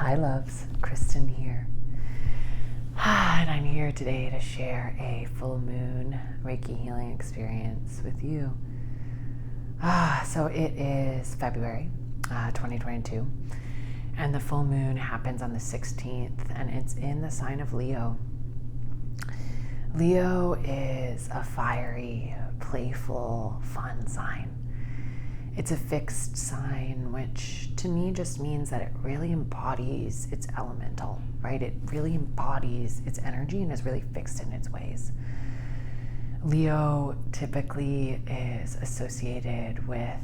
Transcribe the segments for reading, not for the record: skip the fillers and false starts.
Hi loves, Kristen here. And I'm here today to share a full moon Reiki healing experience with you. So it is February 2022, and the full moon happens on the 16th, and it's in the sign of Leo. Leo is a fiery, playful, fun sign. It's a fixed sign, which to me just means that it really embodies its elemental, right? It really embodies its energy and is really fixed in its ways. Leo typically is associated with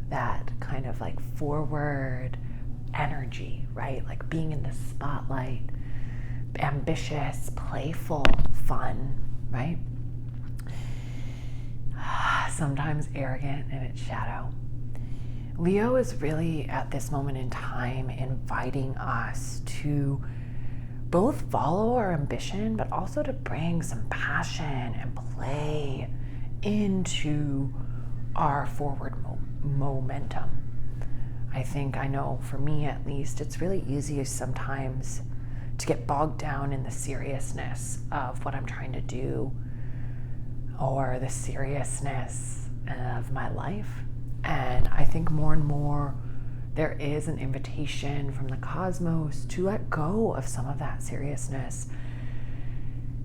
that kind of like forward energy, right? Like being in the spotlight, ambitious, playful, fun, right? Sometimes arrogant in its shadow. Leo is really, at this moment in time, inviting us to both follow our ambition, but also to bring some passion and play into our forward momentum. I know for me at least, it's really easy sometimes to get bogged down in the seriousness of what I'm trying to do or the seriousness of my life. And I think more and more there is an invitation from the cosmos to let go of some of that seriousness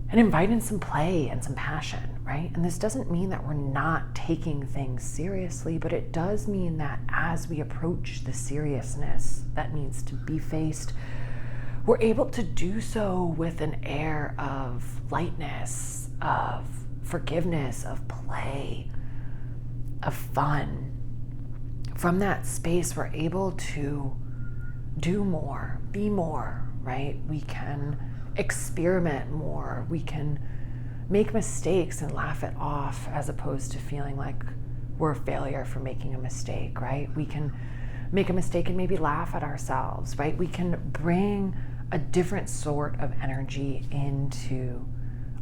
and invite in some play and some passion, right? And this doesn't mean that we're not taking things seriously, but it does mean that as we approach the seriousness that needs to be faced, we're able to do so with an air of lightness, of forgiveness, of play, of fun. From that space, we're able to do more, be more, right? We can experiment more. We can make mistakes and laugh it off as opposed to feeling like we're a failure for making a mistake, right? We can make a mistake and maybe laugh at ourselves, right? We can bring a different sort of energy into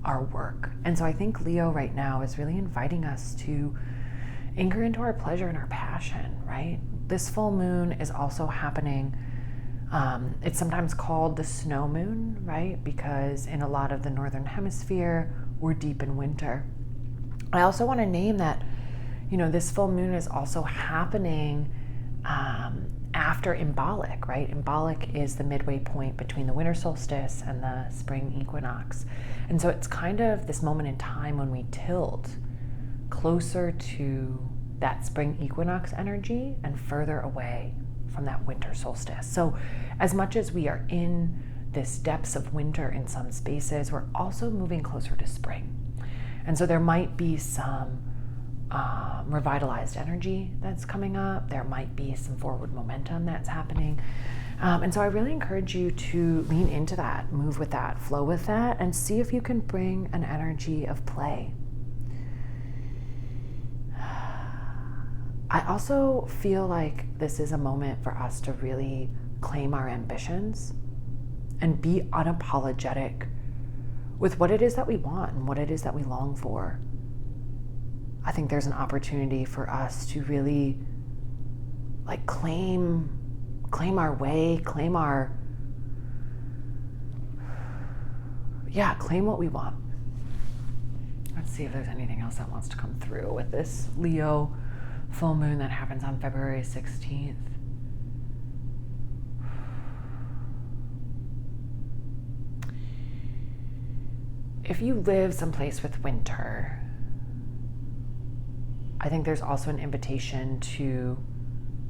our work. And so I think Leo right now is really inviting us to anchor into our pleasure and our passion, right? This full moon is also happening. It's sometimes called the snow moon, right? Because in a lot of the northern hemisphere, we're deep in winter. I also want to name that, this full moon is also happening after Imbolc, right? Imbolc is the midway point between the winter solstice and the spring equinox. And so it's kind of this moment in time when we tilt closer to that spring equinox energy and further away from that winter solstice. So as much as we are in this depths of winter in some spaces, we're also moving closer to spring. And so there might be some revitalized energy that's coming up. There might be some forward momentum that's happening. And so I really encourage you to lean into that, move with that, flow with that, and see if you can bring an energy of play. I also feel like this is a moment for us to really claim our ambitions and be unapologetic with what it is that we want and what it is that we long for. I think there's an opportunity for us to really claim our way, claim what we want. Let's see if there's anything else that wants to come through with this Leo full moon that happens on February 16th. If you live someplace with winter, I think there's also an invitation to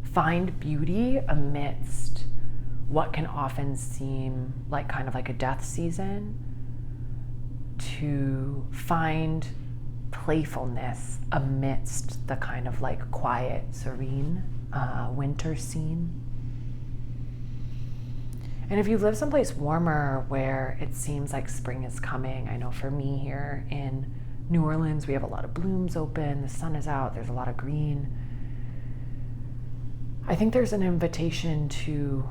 find beauty amidst what can often seem like kind of like a death season, to find playfulness amidst the kind of like quiet, serene winter scene. And if you live someplace warmer where it seems like spring is coming, I know for me here in New Orleans, we have a lot of blooms open, the sun is out, there's a lot of green. I think there's an invitation to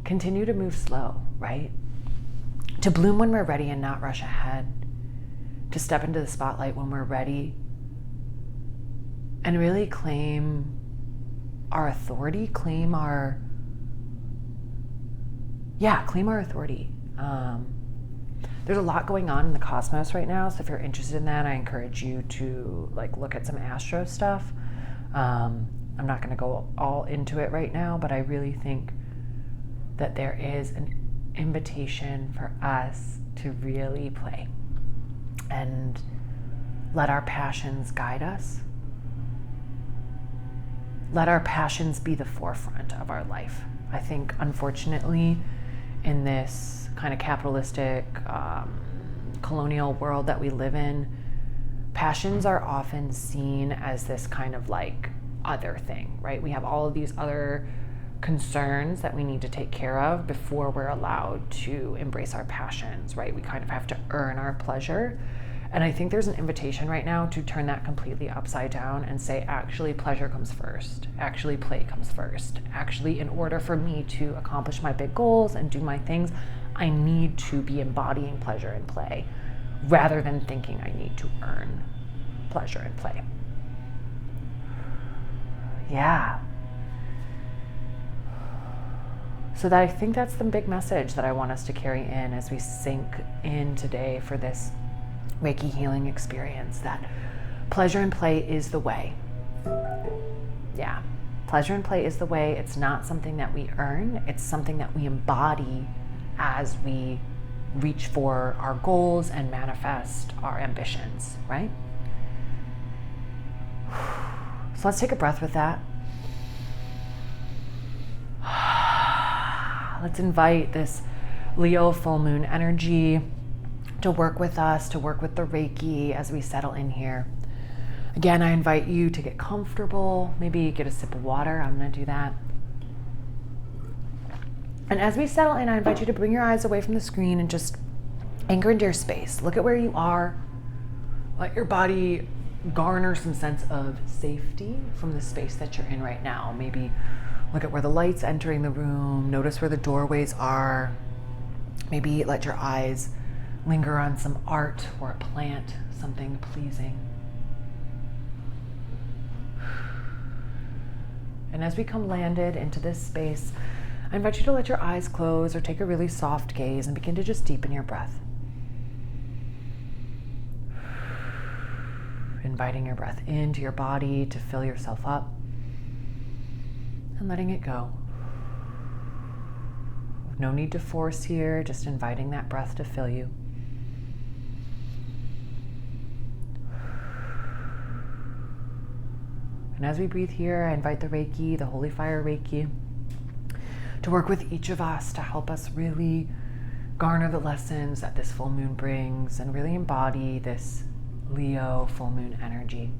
continue to move slow, right? To bloom when we're ready and not rush ahead. To step into the spotlight when we're ready and really claim our authority, claim our yeah, claim our authority. There's a lot going on in the cosmos right now, so if you're interested in that, I encourage you to like look at some astro stuff. I'm not going to go all into it right now, but I really think that there is an invitation for us to really play and let our passions guide us. Let our passions be the forefront of our life. I think, unfortunately, in this kind of capitalistic, colonial world that we live in, passions are often seen as this kind of like other thing, right? We have all of these other concerns that we need to take care of before we're allowed to embrace our passions, right? We kind of have to earn our pleasure. And I think there's an invitation right now to turn that completely upside down and say, actually, pleasure comes first. Actually, play comes first. Actually, in order for me to accomplish my big goals and do my things, I need to be embodying pleasure and play rather than thinking I need to earn pleasure and play. Yeah. So that I think that's the big message that I want us to carry in as we sink in today for this Reiki healing experience, that pleasure and play is the way. Yeah, pleasure and play is the way. It's not something that we earn. It's something that we embody as we reach for our goals and manifest our ambitions, right? So let's take a breath with that. Let's invite this Leo full moon energy to work with us, to work with the Reiki as we settle in here. Again, I invite you to get comfortable, maybe get a sip of water. I'm going to do that. And as we settle in, I invite you to bring your eyes away from the screen and just anchor into your space. Look at where you are. Let your body garner some sense of safety from the space that you're in right now. Maybe look at where the light's entering the room. Notice where the doorways are. Maybe let your eyes linger on some art or a plant, something pleasing. And as we come landed into this space, I invite you to let your eyes close or take a really soft gaze and begin to just deepen your breath. Inviting your breath into your body to fill yourself up and letting it go. No need to force here, just inviting that breath to fill you. And as we breathe here, I invite the Reiki, the Holy Fire Reiki, to work with each of us to help us really garner the lessons that this full moon brings and really embody this Leo full moon energy.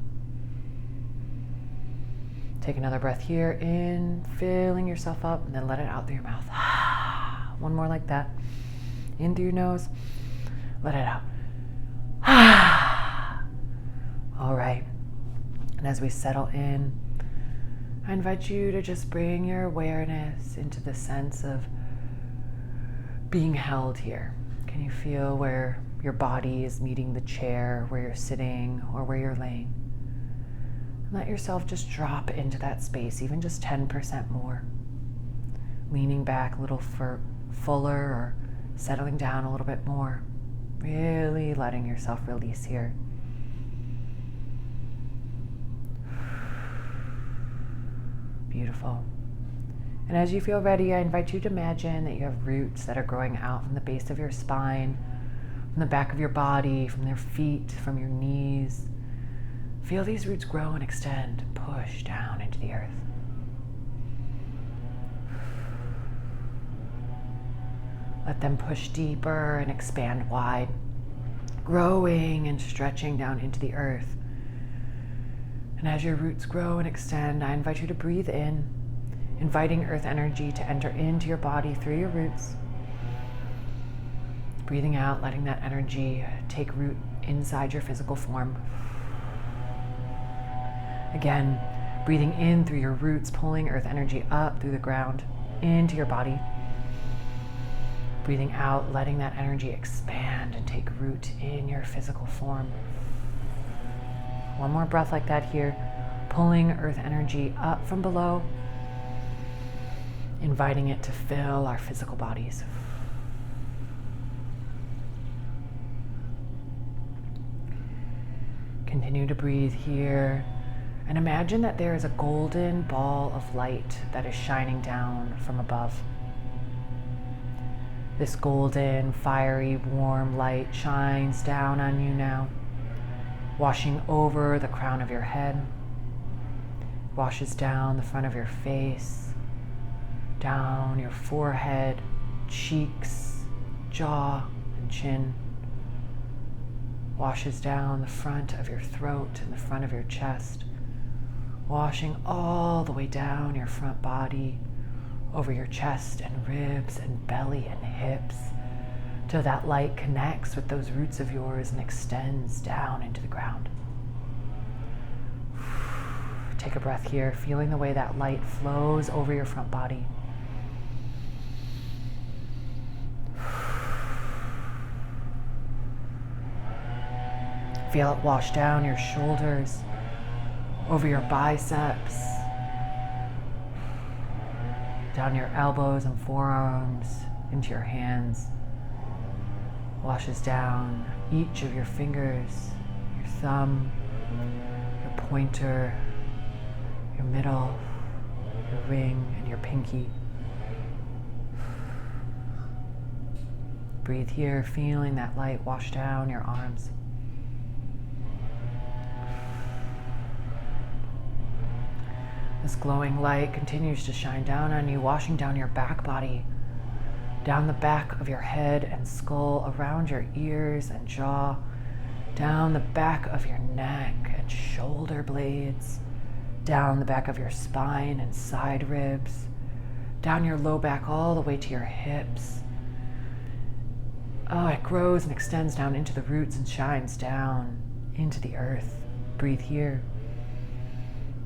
Take another breath here in, filling yourself up, and then let it out through your mouth. One more like that. In through your nose, let it out. All right. And as we settle in, I invite you to just bring your awareness into the sense of being held here. Can you feel where your body is meeting the chair, where you're sitting or where you're laying? And let yourself just drop into that space, even just 10% more. Leaning back a little fuller or settling down a little bit more. Really letting yourself release here. Beautiful. And as you feel ready, I invite you to imagine that you have roots that are growing out from the base of your spine, from the back of your body, from your feet, from your knees. Feel these roots grow and extend, push down into the earth. Let them push deeper and expand wide, growing and stretching down into the earth. And as your roots grow and extend, I invite you to breathe in, inviting earth energy to enter into your body through your roots. Breathing out, letting that energy take root inside your physical form. Again, breathing in through your roots, pulling earth energy up through the ground into your body. Breathing out, letting that energy expand and take root in your physical form. One more breath like that here, pulling earth energy up from below inviting it to fill our physical bodies. Continue to breathe here and imagine that there is a golden ball of light that is shining down from above. This golden, fiery, warm light shines down on you now, washing over the crown of your head, washes down the front of your face, down your forehead, cheeks, jaw, and chin. Washes down the front of your throat and the front of your chest, washing all the way down your front body, over your chest and ribs and belly and hips, till that light connects with those roots of yours and extends down into the ground. Take a breath here, feeling the way that light flows over your front body. Feel it wash down your shoulders, over your biceps, down your elbows and forearms, into your hands. Washes down each of your fingers, your thumb, your pointer, your middle, your ring, and your pinky. Breathe here, feeling that light wash down your arms. This glowing light continues to shine down on you, washing down your back body, down the back of your head and skull, around your ears and jaw, down the back of your neck and shoulder blades, down the back of your spine and side ribs, down your low back all the way to your hips. Oh, it grows and extends down into the roots and shines down into the earth. Breathe here.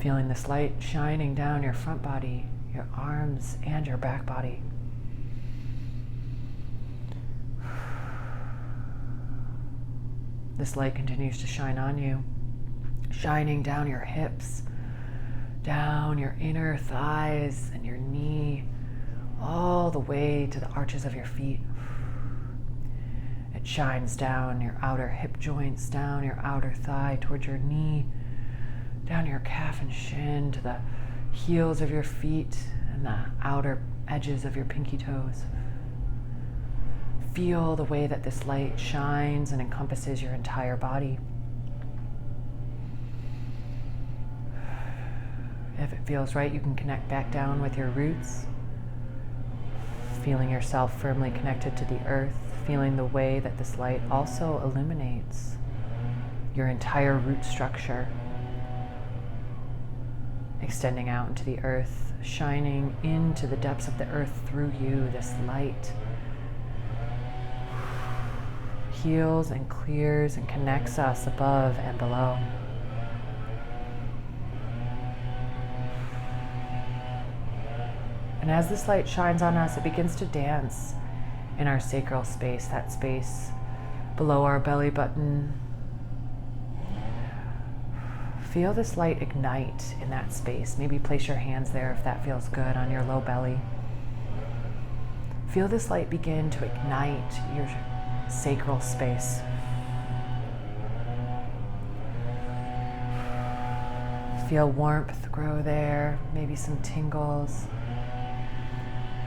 Feeling this light shining down your front body, your arms, and your back body. This light continues to shine on you, shining down your hips, down your inner thighs and your knee, all the way to the arches of your feet. It shines down your outer hip joints, down your outer thigh towards your knee, down your calf and shin to the heels of your feet and the outer edges of your pinky toes. Feel the way that this light shines and encompasses your entire body. If it feels right, you can connect back down with your roots, feeling yourself firmly connected to the earth, feeling the way that this light also illuminates your entire root structure, extending out into the earth, shining into the depths of the earth through you. This light heals and clears and connects us above and below. And as this light shines on us, it begins to dance in our sacral space, that space below our belly button. Feel this light ignite in that space. Maybe place your hands there if that feels good on your low belly. Feel this light begin to ignite your sacral space. Feel warmth grow there, maybe some tingles.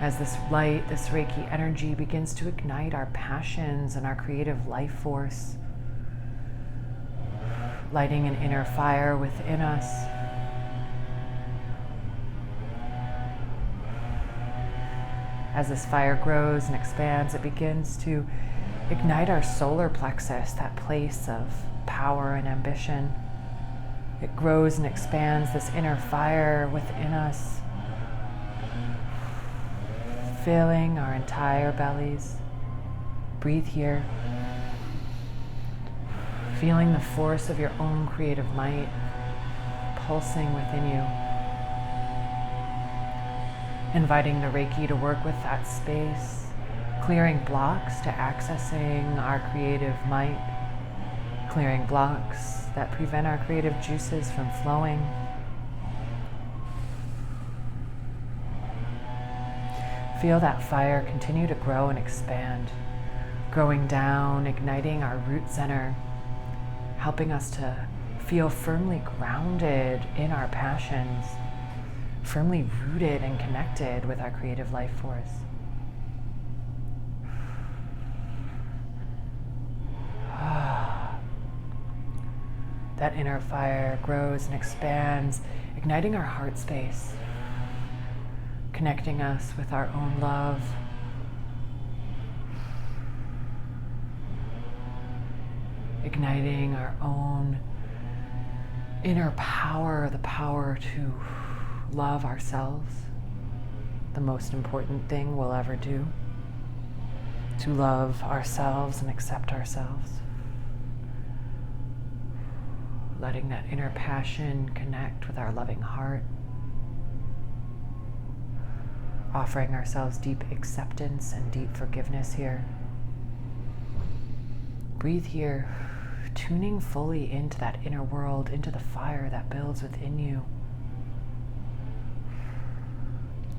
As this light, this Reiki energy begins to ignite our passions and our creative life force, lighting an inner fire within us. As this fire grows and expands, it begins to ignite our solar plexus, that place of power and ambition. It grows and expands this inner fire within us, filling our entire bellies. Breathe here, feeling the force of your own creative might pulsing within you. Inviting the Reiki to work with that space, clearing blocks to accessing our creative might, clearing blocks that prevent our creative juices from flowing. Feel that fire continue to grow and expand, growing down, igniting our root center, helping us to feel firmly grounded in our passions, firmly rooted and connected with our creative life force. That inner fire grows and expands, igniting our heart space, connecting us with our own love, igniting our own inner power, the power to love ourselves, the most important thing we'll ever do, to love ourselves and accept ourselves. Letting that inner passion connect with our loving heart, offering ourselves deep acceptance and deep forgiveness here. Breathe here, tuning fully into that inner world, into the fire that builds within you.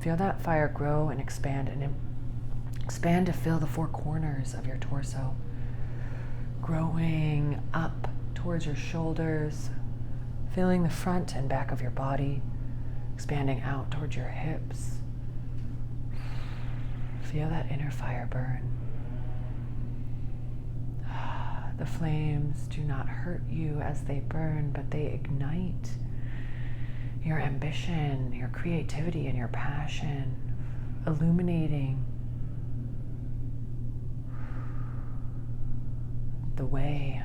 Feel that fire grow and expand to fill the four corners of your torso, growing up towards your shoulders, filling the front and back of your body, expanding out towards your hips. Feel that inner fire burn. The flames do not hurt you as they burn, but they ignite your ambition, your creativity, and your passion, illuminating the way.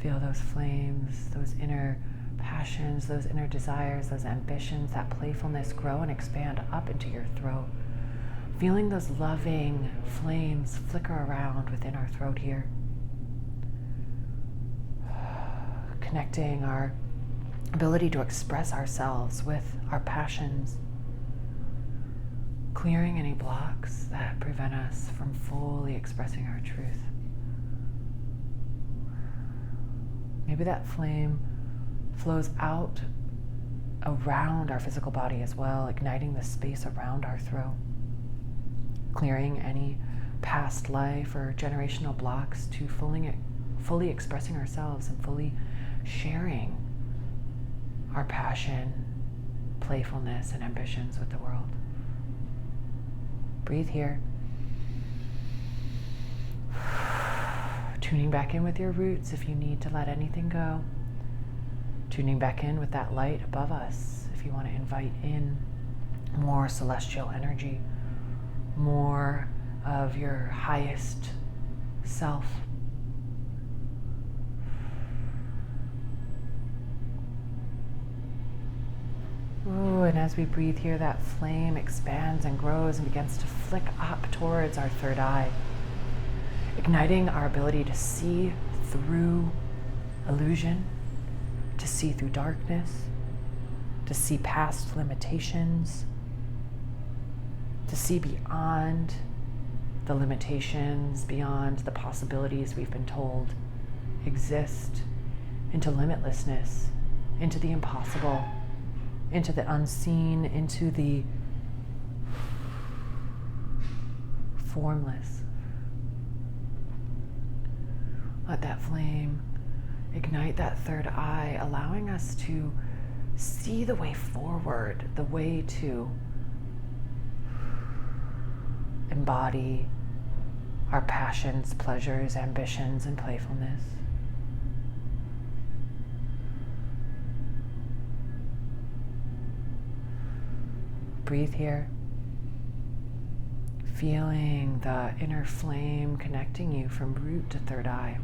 Feel those flames, those inner passions, those inner desires, those ambitions, that playfulness grow and expand up into your throat. Feeling those loving flames flicker around within our throat here. Connecting our ability to express ourselves with our passions. Clearing any blocks that prevent us from fully expressing our truth. Maybe that flame flows out around our physical body as well, igniting the space around our throat, clearing any past life or generational blocks to fully expressing ourselves and fully sharing our passion, playfulness, and ambitions with the world. Breathe here. Tuning back in with your roots if you need to let anything go. Tuning back in with that light above us if you want to invite in more celestial energy, more of your highest self. Ooh, and as we breathe here, that flame expands and grows and begins to flick up towards our third eye, igniting our ability to see through illusion, to see through darkness, to see past limitations, to see beyond the limitations, beyond the possibilities we've been told exist, into limitlessness, into the impossible, into the unseen, into the formless. Let that flame ignite that third eye, allowing us to see the way forward, the way to embody our passions, pleasures, ambitions, and playfulness. Breathe here, feeling the inner flame connecting you from root to third eye.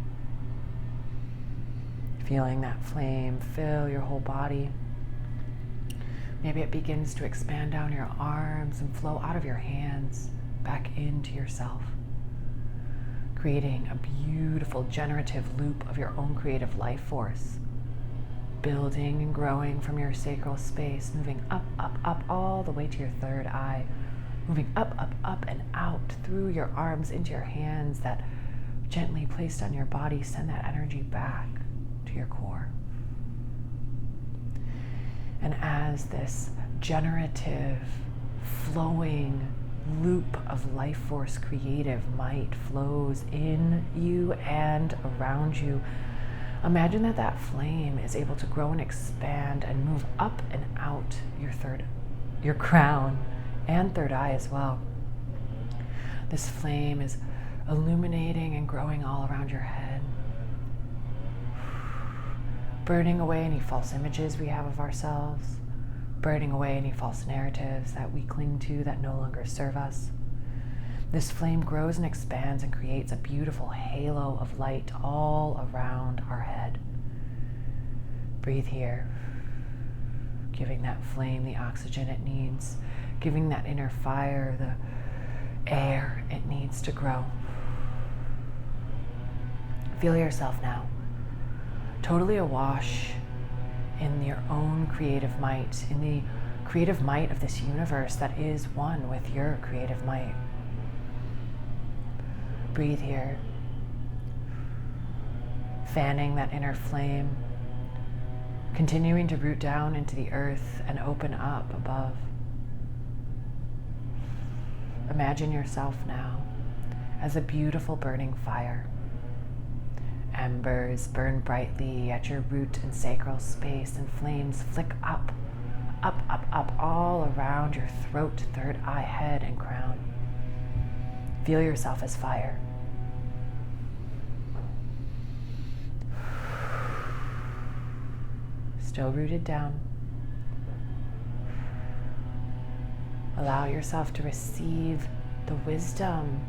Feeling that flame fill your whole body. Maybe it begins to expand down your arms and flow out of your hands back into yourself, creating a beautiful generative loop of your own creative life force, building and growing from your sacral space, moving up, up, up, all the way to your third eye, moving up, up, up, and out through your arms into your hands that gently placed on your body send that energy back to your core. And as this generative, flowing loop of life force, creative might flows in you and around you. Imagine that that flame is able to grow and expand and move up and out your crown and third eye as well. This flame is illuminating and growing all around your head, burning away any false images we have of ourselves, burning away any false narratives that we cling to that no longer serve us. This flame grows and expands and creates a beautiful halo of light all around our head. Breathe here, giving that flame the oxygen it needs, giving that inner fire the air it needs to grow. Feel yourself now, totally awash in your own creative might, in the creative might of this universe that is one with your creative might. Breathe here, fanning that inner flame, continuing to root down into the earth and open up above. Imagine yourself now as a beautiful burning fire. Embers burn brightly at your root and sacral space, and flames flick up, up, up, up, all around your throat, third eye, head, and crown. Feel yourself as fire. Still rooted down. Allow yourself to receive the wisdom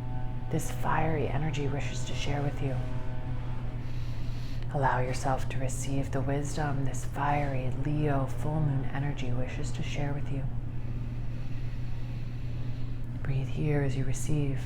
this fiery energy wishes to share with you. Allow yourself to receive the wisdom this fiery Leo full moon energy wishes to share with you. Breathe here as you receive.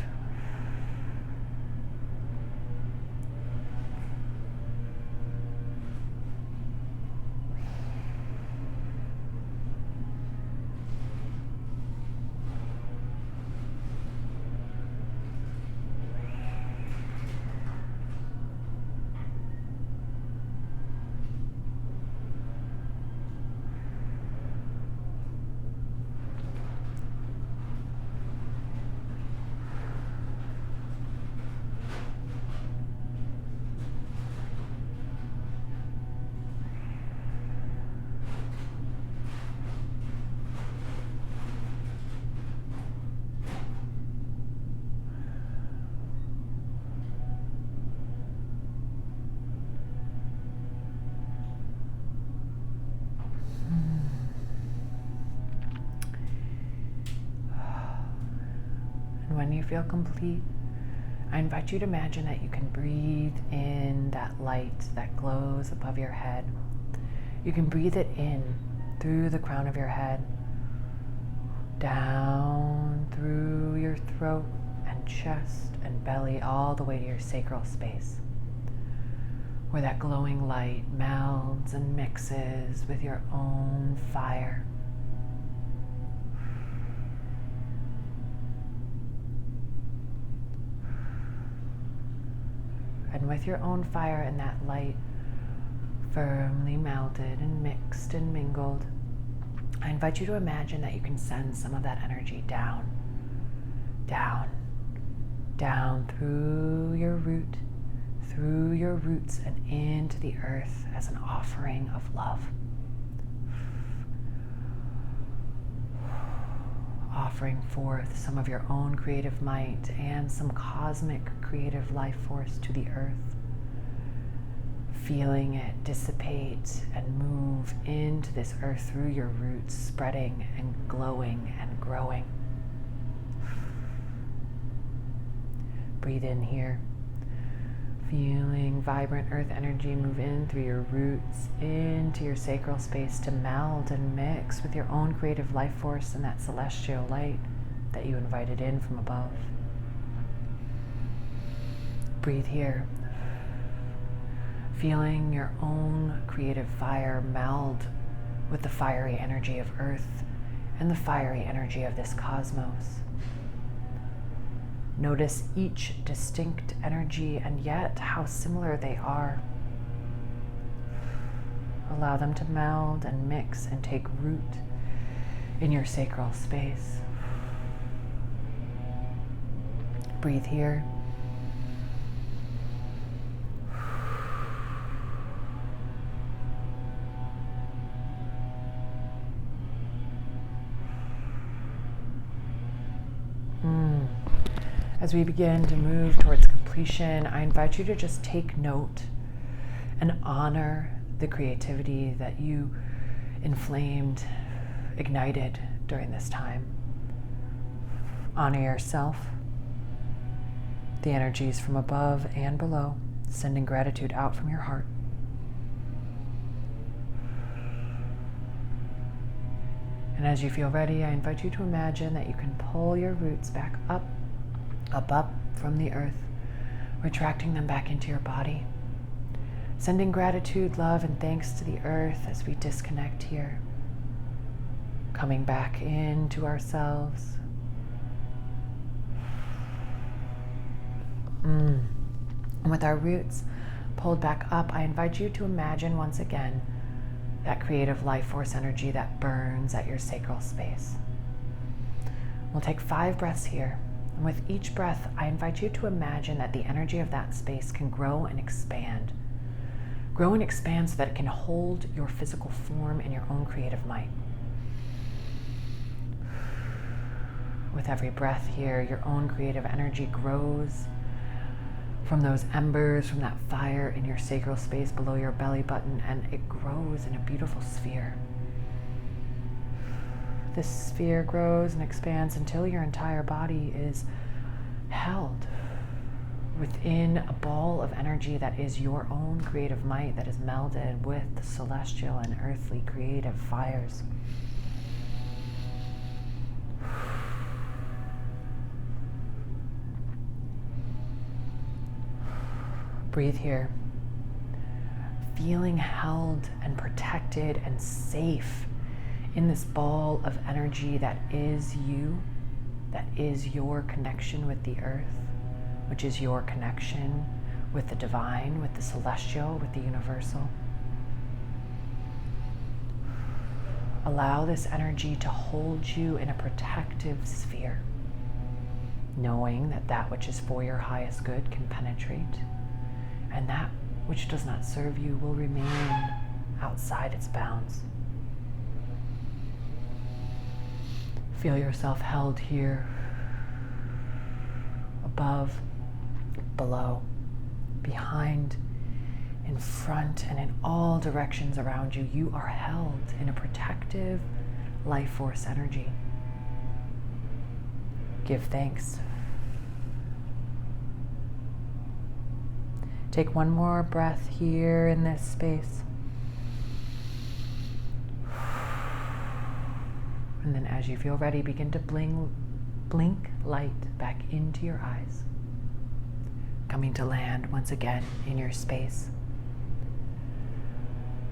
When you feel complete, I invite you to imagine that you can breathe in that light that glows above your head. You can breathe it in through the crown of your head, down through your throat and chest and belly, all the way to your sacral space, where that glowing light melds and mixes with your own fire. And with your own fire and that light firmly melted and mixed and mingled, I invite you to imagine that you can send some of that energy down, down, down through your root, through your roots and into the earth as an offering of love. Offering forth some of your own creative might and some cosmic creative life force to the earth. Feeling it dissipate and move into this earth through your roots, spreading and glowing and growing. Breathe in here. Feeling vibrant earth energy move in through your roots into your sacral space to meld and mix with your own creative life force and that celestial light that you invited in from above. Breathe here. Feeling your own creative fire meld with the fiery energy of earth and the fiery energy of this cosmos. Notice each distinct energy and yet how similar they are. Allow them to meld and mix and take root in your sacral space. Breathe here. As we begin to move towards completion, I invite you to just take note and honor the creativity that you inflamed, ignited during this time. Honor yourself, the energies from above and below, sending gratitude out from your heart. And as you feel ready, I invite you to imagine that you can pull your roots back up from the earth, retracting them back into your body, sending gratitude, love, and thanks to the earth as we disconnect here, coming back into ourselves. And with our roots pulled back up, I invite you to imagine once again that creative life force energy that burns at your sacral space. We'll take 5 breaths here. And with each breath, I invite you to imagine that the energy of that space can grow and expand. Grow and expand so that it can hold your physical form in your own creative might. With every breath here, your own creative energy grows from those embers, from that fire in your sacral space below your belly button, and it grows in a beautiful sphere. This sphere grows and expands until your entire body is held within a ball of energy that is your own creative might that is melded with the celestial and earthly creative fires. Breathe here, feeling held and protected and safe in this ball of energy that is you, that is your connection with the earth, which is your connection with the divine, with the celestial, with the universal. Allow this energy to hold you in a protective sphere, knowing that that which is for your highest good can penetrate, and that which does not serve you will remain outside its bounds. Feel yourself held here, above, below, behind, in front, and in all directions around you. You are held in a protective life force energy. Give thanks. Take one more breath here in this space. And then as you feel ready, begin to blink light back into your eyes, coming to land once again in your space.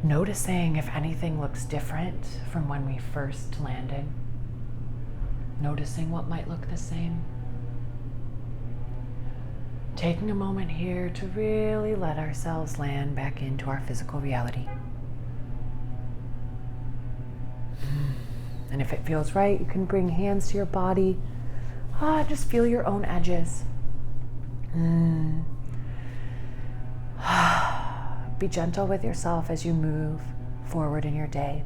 Noticing if anything looks different from when we first landed. Noticing what might look the same. Taking a moment here to really let ourselves land back into our physical reality. And if it feels right, you can bring hands to your body. Just feel your own edges. Be gentle with yourself as you move forward in your day.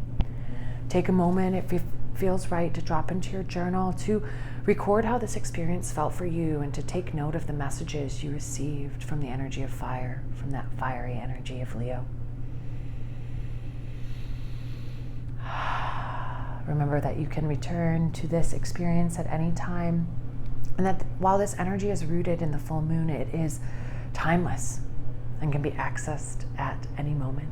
Take a moment, if it feels right, to drop into your journal to record how this experience felt for you and to take note of the messages you received from the energy of fire, from that fiery energy of Leo. Remember that you can return to this experience at any time, and that while this energy is rooted in the full moon, it is timeless and can be accessed at any moment.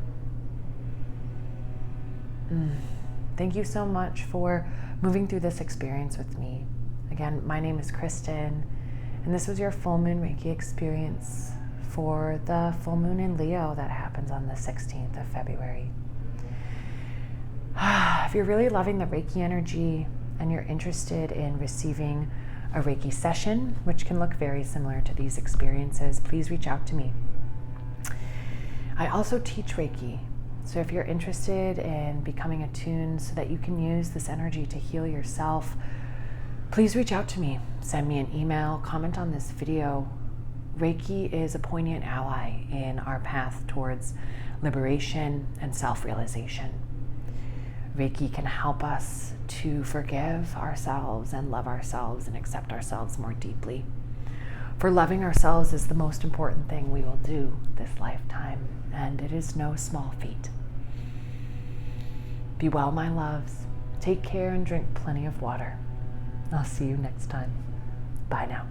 Thank you so much for moving through this experience with me. Again, my name is Kristen, and this was your full moon Reiki experience for the full moon in Leo that happens on the 16th of February. If you're really loving the Reiki energy and you're interested in receiving a Reiki session, which can look very similar to these experiences, please reach out to me. I also teach Reiki So if you're interested in becoming attuned so that you can use this energy to heal yourself, please reach out to me. Send me an email, comment on this video. Reiki is a poignant ally in our path towards liberation and self-realization. Reiki can help us to forgive ourselves and love ourselves and accept ourselves more deeply. For loving ourselves is the most important thing we will do this lifetime, and it is no small feat. Be well, my loves. Take care and drink plenty of water. I'll see you next time. Bye now.